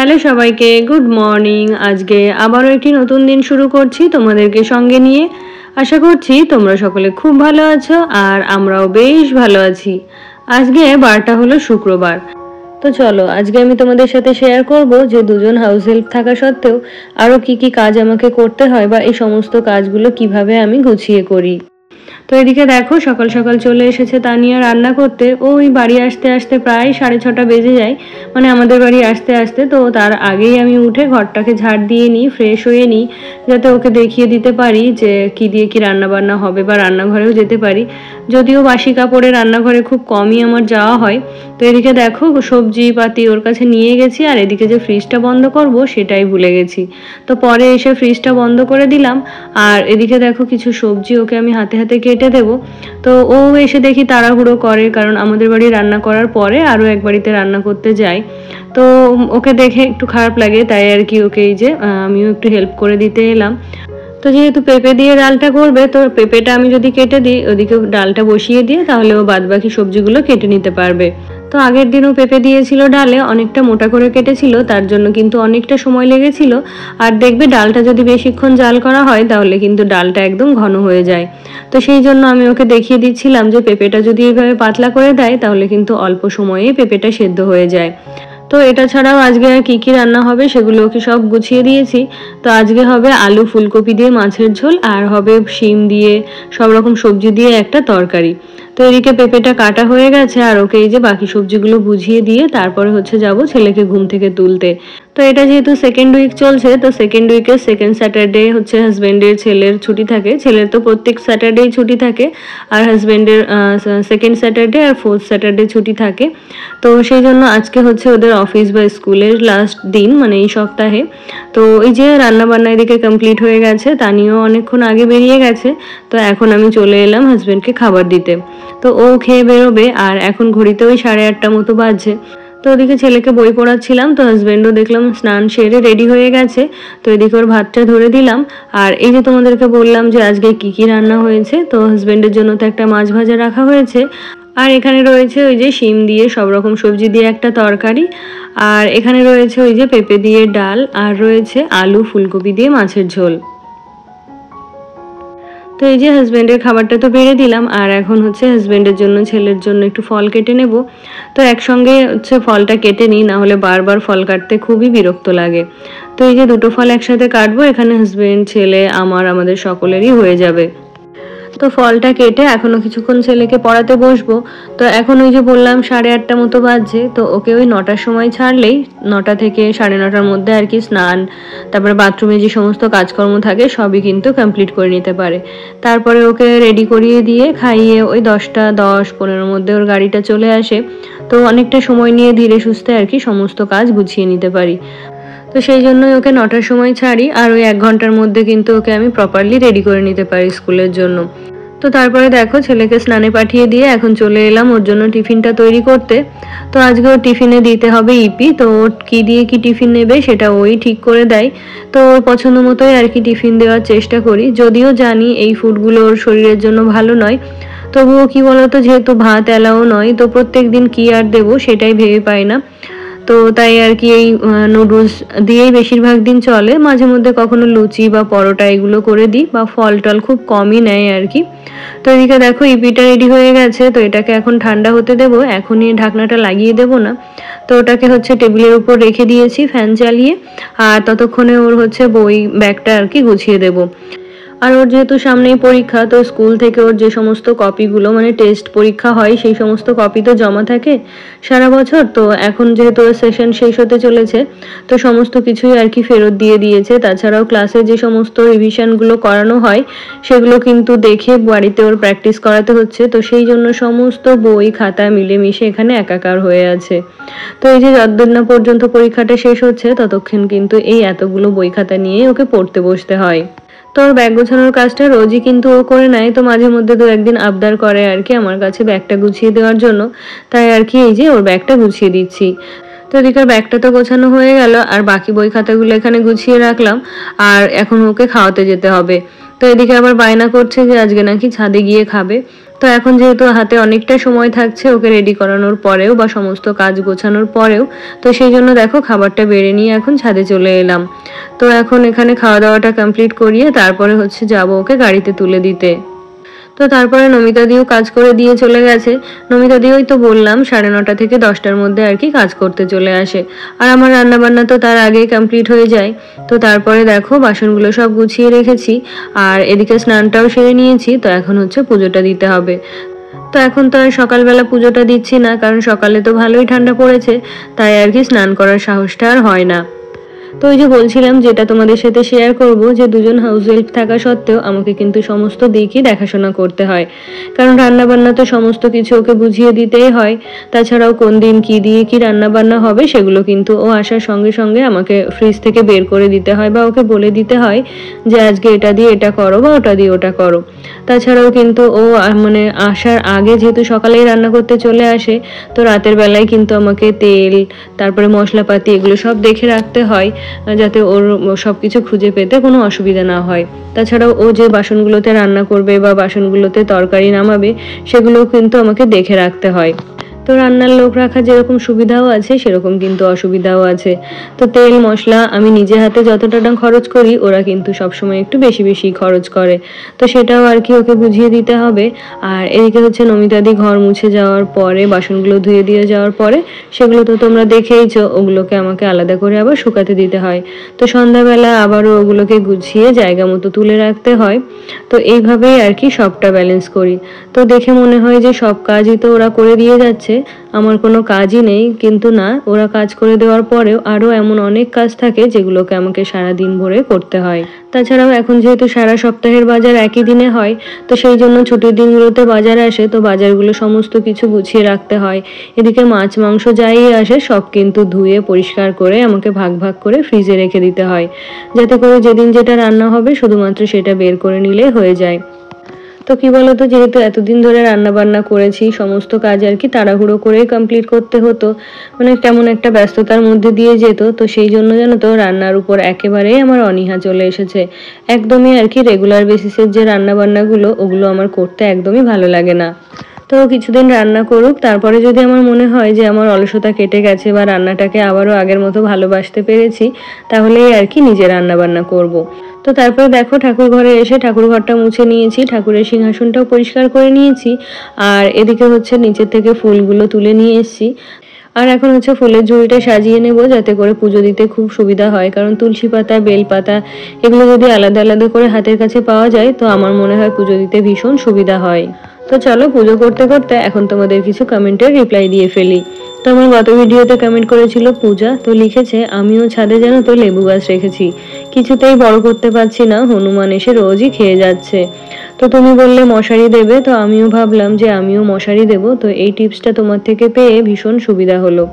Hello সবাইকে, good morning. আজকে আবারও একটি নতুন দিন শুরু করছি তোমাদেরকে সঙ্গে নিয়ে। আশা করছি তোমরা সকলে খুব ভালো আছো আর আমরাও বেশ ভালো আছি। আজকে বারটা হলো শুক্রবার। তো চলো আজকে আমি তোমাদের সাথে শেয়ার করব যে দুজন হাউস হেল্প থাকা সত্ত্বেও আরও কি কি কাজ আমাকে করতে হয় বা এই সমস্ত কাজগুলো কিভাবে আমি গুছিয়ে করি। তো এদিকে দেখো সকাল সকাল চলে এসেছে তানিয়া রান্না করতে। ওই বাড়ি আসতে আসতে প্রায় 6:30 বেজে যায়, মানে আমাদের বাড়ি আসতে আসতে। তো তার আগেই আমি উঠে ঘরটাকে ঝাড় দিয়ে নিই, ফ্রেশ হয়ে নিই, যাতে ওকে দেখিয়ে দিতে পারি যে কি দিয়ে কি রান্না বান্না হবে বা রান্নাঘরেও যেতে পারি। যদিও বাসি কাপড়ে রান্নাঘরে খুব কমই আমার যাওয়া হয়। তো এদিকে দেখো সবজি পাতি ওর কাছে নিয়ে গেছি, আর এদিকে যে ফ্রিজটা বন্ধ করব সেটাই ভুলে গেছি। তো পরে এসে ফ্রিজটা বন্ধ করে দিলাম, আর এদিকে দেখো কিছু সবজি ওকে আমি হাতে হাতে কেটে দেবো। তো ও এসে দেখি তাড়াহুড়ো করে, কারণ আমাদের বাড়ি রান্না করার পরে আরও এক বাড়িতে রান্না করতে যায়। তো ওকে দেখে একটু খারাপ লাগে, তাই আর কি ওকে এই যে আমিও একটু হেল্প করে দিতে এলাম। তো যেহেতু পেঁপে দিয়ে ডালটা করবে, তো পেঁপেটা আমি যদি কেটে দিই, ওদিকে ডালটা বসিয়ে দিয়ে তাহলে ও বাদবাকি সবজিগুলো কেটে নিতে পারবে। তো আগের দিনও পেঁপে দিয়েছিল ডালে, অনেকটা মোটা করে কেটেছিল, তার জন্য কিন্তু অনেকটা সময় লেগেছিল। আর দেখবে ডালটা যদি বেশিক্ষণ জাল করা হয় তাহলে কিন্তু ডালটা একদম ঘন হয়ে যায়। তো সেই জন্য আমি ওকে দেখিয়ে দিচ্ছিলাম যে পেঁপেটা যদি এইভাবে পাতলা করে দেয় তাহলে কিন্তু অল্প সময়েই পেঁপেটা সেদ্ধ হয়ে যায়। তো এটা ছাড়াও আজকে আর কি কি রান্না হবে সেগুলো ওকে সব গুছিয়ে দিয়েছি। তো আজকে হবে আলু ফুলকপি দিয়ে মাছের ঝোল, আর হবে শিম দিয়ে সব রকম সবজি দিয়ে একটা তরকারি। তো এদিকে পেঁপেটা কাটা হয়ে গেছে, আর ওকে এই যে বাকি সবজিগুলো বুঝিয়ে দিয়ে তারপরে হচ্ছে যাব ছেলেকে ঘুম থেকে তুলতে। তো এটা যেহেতু সেকেন্ড উইক চলছে, তো সেকেন্ড উইকের সেকেন্ড স্যাটারডে হচ্ছে হাজব্যান্ডের ছেলের ছুটি থাকে। ছেলের তো প্রত্যেক স্যাটারডেই ছুটি থাকে, আর হাজব্যান্ডের সেকেন্ড স্যাটারডে আর ফোর্থ স্যাটারডে ছুটি থাকে। তো সেই জন্য আজকে হচ্ছে ওদের অফিস বা স্কুলের লাস্ট দিন, মানে এই সপ্তাহে। তো এই যে রান্না বান্না এদিকে কমপ্লিট হয়ে গেছে, তানিও অনেকক্ষণ আগে বেরিয়ে গেছে। তো এখন আমি চলে এলাম হাজব্যান্ডকে খাবার দিতে। তো ও খেয়ে বেরোবে, আর এখন ঘড়িতে ওই 8:30 মতো বাজছে। তো ওদিকে ছেলেকে বই পড়াচ্ছিলাম, তো হাজব্যান্ডও দেখলাম স্নান সেরে রেডি হয়ে গেছে। তো এদিকে ওর ভাতটা ধরে দিলাম। আর এই যে তোমাদেরকে বললাম যে আজকে কি কি রান্না হয়েছে, তো হাজব্যান্ডের জন্য তো একটা মাছ ভাজা রাখা হয়েছে, আর এখানে রয়েছে ওই যে শিম দিয়ে সব রকম সবজি দিয়ে একটা তরকারি, আর এখানে রয়েছে ওই যে পেঁপে দিয়ে ডাল, আর রয়েছে আলু ফুলকপি দিয়ে মাছের ঝোল। তো এই যে হাজব্যান্ডের খাবারটা তো বেড়ে দিলাম, আর এখন হচ্ছে হাজব্যান্ডের জন্য ছেলের জন্য একটু ফল কেটে নেব। তো একসঙ্গে হচ্ছে ফলটা কেটে নিই, না হলে বারবার ফল কাটতে খুবই বিরক্ত লাগে। তো এই যে দুটো ফল একসাথে কাটবো, এখানে হাজব্যান্ড ছেলে আমাদের সকলেরই হয়ে যাবে। তো ফলটা কেটে এখনো কিছুক্ষণ ছেলেকে পড়াতে বসবো। তো এখন ওই যে বললাম 8:30 মতো বাজছে, তো ওকে ওই 9টার সময় ছাড়লেই 9টা থেকে 9:30টার মধ্যে আর কি স্নান, তারপরে বাথরুমে যে সমস্ত কাজকর্ম থাকে সবই কিন্তু কমপ্লিট করে নিতে পারে। তারপরে ওকে রেডি করিয়ে দিয়ে খাইয়ে ওই 10:10-15 মধ্যে ওর গাড়িটা চলে আসে। তো অনেকটা সময় নিয়ে ধীরে সুস্থে আর কি সমস্ত কাজ গুছিয়ে নিতে পারি। তো সেই জন্যই ওকে 9টার সময় ছাড়ি, আর ওই 1 ঘন্টার মধ্যে কিন্তু ওকে আমি প্রপারলি রেডি করে নিতে পারি স্কুলের জন্য। তো তারপরে দেখো ছেলেকে স্নানে পাঠিয়ে দিয়ে এখন চলে এলাম ওর জন্য টিফিনটা তৈরি করতে। তো আজকে ওর টিফিনে দিতে হবে ইপি, তো ওর কী দিয়ে কি টিফিন নেবে সেটা ওই ঠিক করে দেয়। তো ওর পছন্দ মতোই আর কি টিফিন দেওয়ার চেষ্টা করি, যদিও জানি এই ফুডগুলো ওর শরীরের জন্য ভালো নয়। তবুও কি বলতো, যেহেতু ভাত এলাও নয়, তো প্রত্যেক দিন কী আর দেবো সেটাই ভেবে পাই না। তো তাই আর কি এই নুডলস দিয়েই বেশিরভাগ দিন চলে, মাঝে মধ্যে কখনো লুচি বা পরোটা এগুলো করে দিই, বা ফল টল খুব কমই নেয় আর কি। তো এদিকে দেখো ইপিটা রেডি হয়ে গেছে, তো এটাকে এখন ঠান্ডা হতে দেবো, এখনই ঢাকনাটা লাগিয়ে দেবো না। তো ওটাকে হচ্ছে টেবিলের উপর রেখে দিয়েছি ফ্যান চালিয়ে, আর ততক্ষণে ওর হচ্ছে বই ব্যাগটা আর কি গুছিয়ে দেবো। আর ওর যেহেতু সামনেই পরীক্ষা, তো স্কুল থেকে ওর যে সমস্ত কপিগুলো, মানে টেস্ট পরীক্ষা হয়, সেই সমস্ত কপি তো জমা থাকে সারা বছর। তো এখন যেহেতু ওর সেশন শেষ হতে চলেছে, তো সমস্ত কিছুই আর কি ফেরত দিয়ে দিয়েছে। তাছাড়াও ক্লাসে যে সমস্ত রিভিশনগুলো করানো হয় সেগুলো কিন্তু দেখে বাড়িতে ওর প্র্যাকটিস করাতে হচ্ছে। তো সেই জন্য সমস্ত বই খাতা মিলেমিশে এখানে একাকার হয়ে আছে। তো এই যে যতদিন না পর্যন্ত পরীক্ষাটা শেষ হচ্ছে ততক্ষণ কিন্তু এই এতগুলো বই খাতা নিয়ে ওকে পড়তে বসতে হয়। তো ওর ব্যাগ গোছানোর কাজটা রোজই কিন্তু ও করে নেয়, তো মাঝে মধ্যে 2-1 দিন আবদার করে আর কি আমার কাছে ব্যাগটা গুছিয়ে দেওয়ার জন্য। তাই আর কি এই যে ওর ব্যাগটা গুছিয়ে দিচ্ছি। তো এদিকের ব্যাগটা তো গোছানো হয়ে গেল, আর বাকি বই খাতাগুলো এখানে গুছিয়ে রাখলাম, আর এখন ওকে খাওয়াতে যেতে হবে। তো এদিকে আবার বায়না করছে যে আজকে নাকি ছাদে গিয়ে খাবে। তো তো এখন যেহেতু হাতে অনেকটা সময় থাকছে ওকে রেডি করানোর পরেও বা সমস্ত কাজ গোছানোর পরেও, তো সেই জন্য দেখো খাবারটা বেড়ে নিয়ে এখন ছাদে চলে এলাম। তো এখন এখানে খাওয়া দাওয়াটা কমপ্লিট করিয়ে তারপরে হচ্ছে যাবো ওকে গাড়িতে তুলে দিতে। তো তারপরে নমিতা দিও কাজ করে দিয়ে চলে গেছে। নমিতা দিওই তো বললাম 9:30 থেকে 10টার মধ্যে আর কি কাজ করতে চলে আসে, আর আমার রান্না বান্না তো তার আগেই কমপ্লিট হয়ে যায়। তো তারপরে দেখো বাসনগুলো সব গুছিয়ে রেখেছি, আর এদিকে স্নানটাও সেরে নিয়েছি। তো এখন হচ্ছে পুজোটা দিতে হবে। তো এখন তো আর সকালবেলা পুজোটা দিচ্ছি না, কারণ সকালে তো ভালোই ঠান্ডা পড়েছে, তাই আর কি স্নান করার সাহসটা আর হয় না। তো ওই যে বলছিলাম, যেটা তোমাদের সাথে শেয়ার করব, যে দুজন হাউস হেল্প থাকা সত্ত্বেও আমাকে কিন্তু সমস্ত দিকই দেখাশোনা করতে হয়, কারণ রান্না বান্না তো সমস্ত কিছু ওকে বুঝিয়ে দিতেই হয়। তাছাড়াও কোন দিন কি দিয়ে কি রান্না বান্না হবে সেগুলো কিন্তু ও আসার সঙ্গে সঙ্গে আমাকে ফ্রিজ থেকে বের করে দিতে হয়, বা ওকে বলে দিতে হয় যে আজকে এটা দিয়ে এটা করো বা ওটা দিয়ে ওটা করো। তাছাড়াও কিন্তু ও মানে আসার আগে যেহেতু সকালেই রান্না করতে চলে আসে, তো রাতের বেলায় কিন্তু আমাকে তেল, তারপরে মশলাপাতি এগুলো সব দেখে রাখতে হয়, যাতে ওর সবকিছু খুঁজে পেতে কোনো অসুবিধা না হয়। তাছাড়াও ও যে বাসনগুলোতে রান্না করবে বা বাসনগুলোতে তরকারি নামাবে সেগুলোও কিন্তু আমাকে দেখে রাখতে হয়। তো রান্নার লোক রাখা যেরকম সুবিধাও আছে সেরকম কিন্তু অসুবিধাও আছে। তো তেল মশলা আমি নিজে হাতে যতটা না খরচ করি, ওরা কিন্তু সবসময় একটু বেশি বেশি খরচ করে। তো সেটাও আর কি ওকে বুঝিয়ে দিতে হবে। আর এদিকে হচ্ছে নমিতাদি ঘর মুছে যাওয়ার পরে, বাসনগুলো ধুয়ে দিয়ে যাওয়ার পরে, সেগুলো তো তোমরা দেখেইছো, ওগুলোকে আমাকে আলাদা করে আবার শুকাতে দিতে হয়। তো সন্ধ্যাবেলা আবারও ওগুলোকে গুছিয়ে জায়গা মতো তুলে রাখতে হয়। তো এইভাবেই আর কি সবটা ব্যালেন্স করি। তো দেখে মনে হয় যে সব কাজই তো ওরা করে দিয়ে যাচ্ছে, আমার কোনো কাজই নেই, কিন্তু না, ওরা কাজ করে দেওয়ার পরেও আরও এমন অনেক কাজ থাকে যেগুলোকে আমাকে সারা দিন ভরে করতে হয়। তাছাড়াও এখন যেহেতু সারা সপ্তাহের বাজার একই দিনে হয়, তো সেই জন্য ছুটির দিনগুলোতে বাজার আসে, তো বাজারগুলো সমস্ত কিছু গুছিয়ে রাখতে হয়। এদিকে মাছ মাংস যাই আসে সব কিন্তু ধুয়ে পরিষ্কার করে আমাকে ভাগ ভাগ করে ফ্রিজে রেখে দিতে হয়, যাতে করে যেদিন যেটা রান্না হবে শুধুমাত্র সেটা বের করে নিলে হয়ে যায়। তো কি বলতো, যেহেতু এতদিন ধরে রান্না বান্না করেছি, সমস্ত কাজ আর কি তাড়াহুড়ো করেই কমপ্লিট করতে হতো, মানে কেমন একটা ব্যস্ততার মধ্যে দিয়ে যেত। তো সেই জন্য জানো তো রান্নার উপর একেবারেই আমার অনীহা চলে এসেছে। একদমই আর কি রেগুলার বেসিসের যে রান্না বান্নাগুলো, ওগুলো আমার করতে একদমই ভালো লাগে না। তো কিছুদিন রান্না করুক, তারপরে যদি আমার মনে হয় যে আমার অলসতা কেটে গেছে বা রান্নাটাকে আবারও আগের মতো ভালোবাসতে পেরেছি, তাহলেই আর কি নিজে রান্না বান্না করব। তো তারপরে দেখো ঠাকুর ঘরে এসে ঠাকুর ঘরটা মুছে নিয়েছি, ঠাকুরের সিংহাসনটাও পরিষ্কার করে নিয়েছি, আর এদিকে হচ্ছে নিচের থেকে ফুলগুলো তুলে নিয়ে এসেছি। আর এখন হচ্ছে ফুলের ঝুড়িটা সাজিয়ে নেব, যাতে করে পুজো দিতে খুব সুবিধা হয়, কারণ তুলসী পাতা, বেল পাতা এগুলো যদি আলাদা আলাদা করে হাতের কাছে পাওয়া যায়, তো আমার মনে হয় পুজো দিতে ভীষণ সুবিধা হয়। তো চলো পুজো করতে করতে এখন তোমাদের কিছু কমেন্টের রিপ্লাই দিয়ে ফেলি। তো আমার গত ভিডিওতে কমেন্ট করেছিল পূজা, তো লিখেছে আমিও ছাদে যেন তো লেবু গাছ রেখেছি, কিছুতেই বড় করতে পারছি না, হনুমান এসে রোজই খেয়ে যাচ্ছে। তো তুমি বললে মশারি দেবে, তো আমিও ভাবলাম যে আমিও মশারি দেব। তো এই টিপসটা তোমার থেকে পেয়ে ভীষণ সুবিধা হলো।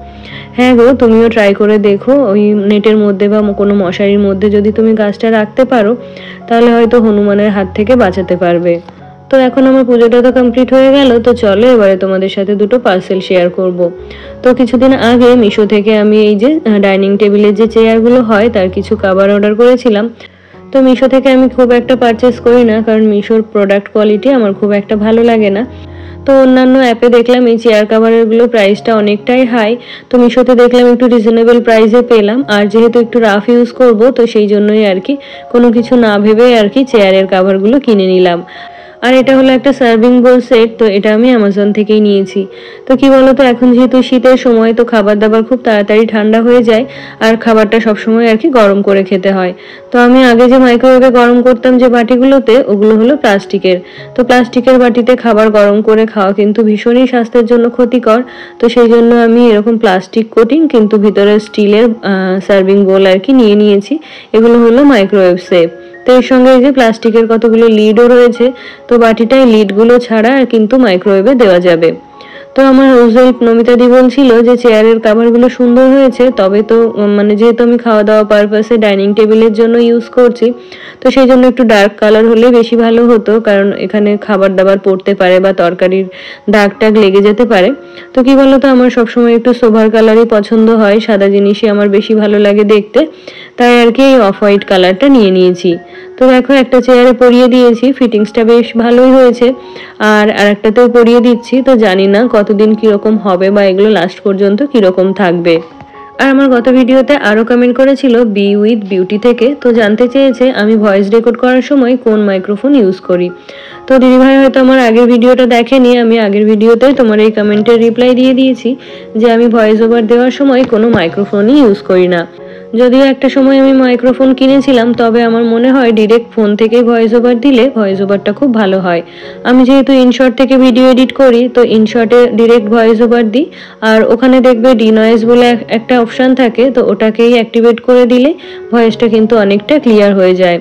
হ্যাঁ গো, তুমিও ট্রাই করে দেখো, ওই নেটের মধ্যে বা কোনো মশারির মধ্যে যদি তুমি গাছটা রাখতে পারো, তাহলে হয়তো হনুমানের হাত থেকে বাঁচাতে পারবে। তো এখন আমার পুজোটা তো কমপ্লিট হয়ে গেল। তো চলো এবারে তোমাদের সাথে দুটো পার্সেল শেয়ার করব। তো কিছুদিন আগে মিশো থেকে আমি এই যে ডাইনিং টেবিলের যে চেয়ারগুলো হয় তার কিছু কভার অর্ডার করেছিলাম। তো মিশো থেকে আমি খুব একটা পারচেস করি না, কারণ মিশোর প্রোডাক্ট কোয়ালিটি আমার খুব একটা ভালো লাগে না। তো অন্যান্য অ্যাপে দেখলাম এই চেয়ার কাভারেরগুলো প্রাইসটা অনেকটাই হাই, তো মিশোতে দেখলাম একটু রিজনেবল প্রাইসে পেলাম। আর যেহেতু একটু রাফ ইউজ করব, তো সেই জন্যই আর কি কোনো কিছু না ভেবে আর কি চেয়ারের কাভারগুলো কিনে নিলাম। আর এটা হলো একটা সার্ভিং বোল সেট, তো এটা আমি অ্যামাজন থেকেই নিয়েছি। তো কি বলতো, এখন যেহেতু শীতের সময়, তো খাবার দাবার খুব তাড়াতাড়ি ঠান্ডা হয়ে যায়, আর খাবারটা সবসময় আর কি গরম করে খেতে হয়। তো আমি আগে যে মাইক্রোওয়েভে গরম করতাম যে বাটিগুলোতে, ওগুলো হলো প্লাস্টিকের। তো প্লাস্টিকের বাটিতে খাবার গরম করে খাওয়া কিন্তু ভীষণই স্বাস্থ্যের জন্য ক্ষতিকর। তো সেই জন্য আমি এরকম প্লাস্টিক কোটিং কিন্তু ভিতরে স্টিলের সার্ভিং বোল আর কি নিয়ে নিয়েছি। এগুলো হলো মাইক্রোওয়েভ সেফ। তো এর সঙ্গে এই যে প্লাস্টিকের কতগুলো লিডও রয়েছে, তো বাটিটায় লিডগুলো ছাড়া কিন্তু মাইক্রোওয়েভে দেওয়া যাবে। তো আমার হাউসহেল্প নমিতা দি বলছিল যে চেয়ারের কাভারগুলো সুন্দর হয়েছে, তবে তো মানে যেহেতু আমি খাওয়া দাওয়া পারপাসে ডাইনিং টেবিলের জন্য ইউজ করছি, তো সেই জন্য একটু ডার্ক কালার হলে বেশি ভালো হতো, কারণ এখানে খাবার দাবার পড়তে পারে বা তরকারির দাগ টাগ লেগে যেতে পারে। তো কি বলতো, আমার সবসময় একটু সোভার কালারই পছন্দ হয়, সাদা জিনিসই আমার বেশি ভালো লাগে দেখতে, তাই আর কি এই অফ হোয়াইট কালারটা নিয়ে নিয়েছি। তো দেখো একটা চেয়ারে পরিয়ে দিয়েছি, ফিটিংসটা বেশ ভালোই হয়েছে, আর আরেকটাতেও পরিয়ে দিচ্ছি। তো জানি না কতদিন কিরকম হবে বা এগুলো লাস্ট পর্যন্ত কিরকম থাকবে। আর আমার গত ভিডিওতে আরও কমেন্ট করেছিল বি উইথ বিউটি থেকে, তো জানতে চেয়েছে আমি ভয়েস রেকর্ড করার সময় কোন মাইক্রোফোন ইউজ করি। তো দিদিভাই হয়তো আমার আগের ভিডিওটা দেখেনি, আমি আগের ভিডিওতে তোমার এই কমেন্টের রিপ্লাই দিয়ে দিয়েছি যে আমি ভয়েস ওভার দেওয়ার সময় কোনো মাইক্রোফোনই ইউজ করি না। যদিও একটা সময় আমি মাইক্রোফোন কিনেছিলাম, তবে আমার মনে হয় ডিরেক্ট ফোন থেকে ভয়েস ওভার দিলে ভয়েস ওভারটা খুব ভালো হয়। আমি যেহেতু ইনশর্ট থেকে ভিডিও এডিট করি, তো ইনশর্টে ডিরেক্ট ভয়েস ওভার দিই, আর ওখানে দেখবে ডিনয়েজ বলে একটা অপশান থাকে, তো ওটাকেই অ্যাক্টিভেট করে দিলে ভয়েসটা কিন্তু অনেকটা ক্লিয়ার হয়ে যায়।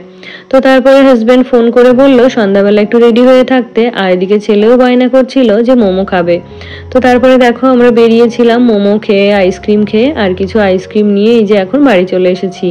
তো তারপরে হাজব্যান্ড ফোন করে বললো সন্ধ্যাবেলা একটু রেডি হয়ে থাকতে, আর এদিকে ছেলেও বায়না করছিল যে মোমো খাবে। তো তারপরে দেখো আমরা বেরিয়েছিলাম মোমো খেয়ে, আইসক্রিম খেয়ে, আর কিছু আইসক্রিম নিয়ে এই যে এখন বাড়ি চলে এসেছি।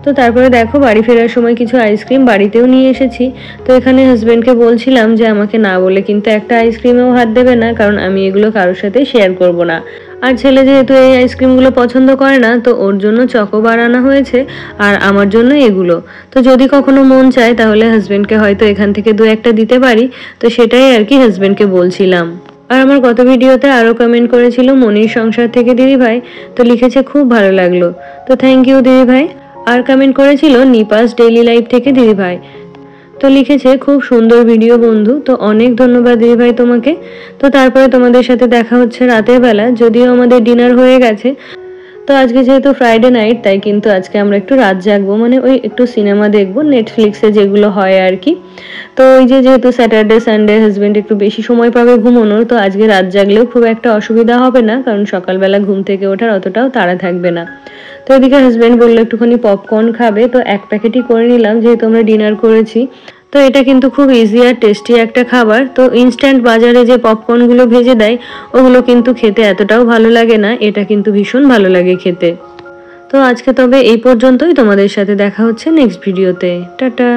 তো তারপরে দেখো বাড়ি ফেরার সময় কিছু আইসক্রিম বাড়িতেও নিয়ে এসেছি। তো এখানে হাজব্যান্ডকে বলছিলাম যে আমাকে না বলে কিন্তু একটা আইসক্রিমেও হাত দেবে না, কারণ আমি এগুলো কারোর সাথে শেয়ার করব না। আর ছেলে যেহেতু এই আইসক্রিমগুলো পছন্দ করে না, তো ওর জন্য চকোবার আনা হয়েছে, আর আমার জন্য এগুলো। তো যদি কখনো মন চায় তাহলে হাজব্যান্ডকে হয়তো এখান থেকে দু একটা দিতে পারি, তো সেটাই আর কি হাজব্যান্ডকে বলছিলাম। আর আমার গত ভিডিওতে আরও কমেন্ট করেছিল মনির সংসার থেকে দিদিভাই, তো লিখেছে খুব ভালো লাগলো, তো থ্যাংক ইউ দিদিভাই। আর কমেন্ট করেছিল নিপাস ডেইলি লাইফ থেকে দিদিভাই, তো লিখেছে খুব সুন্দর ভিডিও বন্ধু, তো অনেক ধন্যবাদ দিদিভাই তোমাকে। তো তারপরে তোমাদের সাথে দেখা হচ্ছে রাতের বেলা, যদিও আমাদের ডিনার হয়ে গেছে। তো আজকে যেহেতু ফ্রাইডে নাইট, তাই কিন্তু আজকে আমরা একটু রাত জাগবো, মানে ওই একটু সিনেমা দেখবো নেটফ্লিক্সে যেগুলো হয় আর কি। তো ওই যে যেহেতু স্যাটারডে সানডে হাজবেন্ড একটু বেশি সময় পাবে ঘুমানোর, তো আজকে রাত জাগলেও খুব একটা অসুবিধা হবে না, কারণ সকালবেলা ঘুম থেকে ওঠার অতটাও তাড়া থাকবে না। তো এদিকে হাজবেন্ড বললো একটুখানি পপকর্ন খাবে, তো এক প্যাকেটই করে নিলাম যেহেতু আমরা ডিনার করেছি। তো এটা কিন্তু খুব ইজি আর টেস্টি একটা খাবার। তো ইনস্ট্যান্ট বাজারে যে পপকর্নগুলো ভেজে দেয় ওগুলো কিন্তু খেতে এতটাও ভালো লাগে না, এটা কিন্তু ভীষণ ভালো লাগে খেতে। তো আজকে তবে এই পর্যন্তই, তোমাদের সাথে দেখা হচ্ছে নেক্সট ভিডিওতে। টাটা।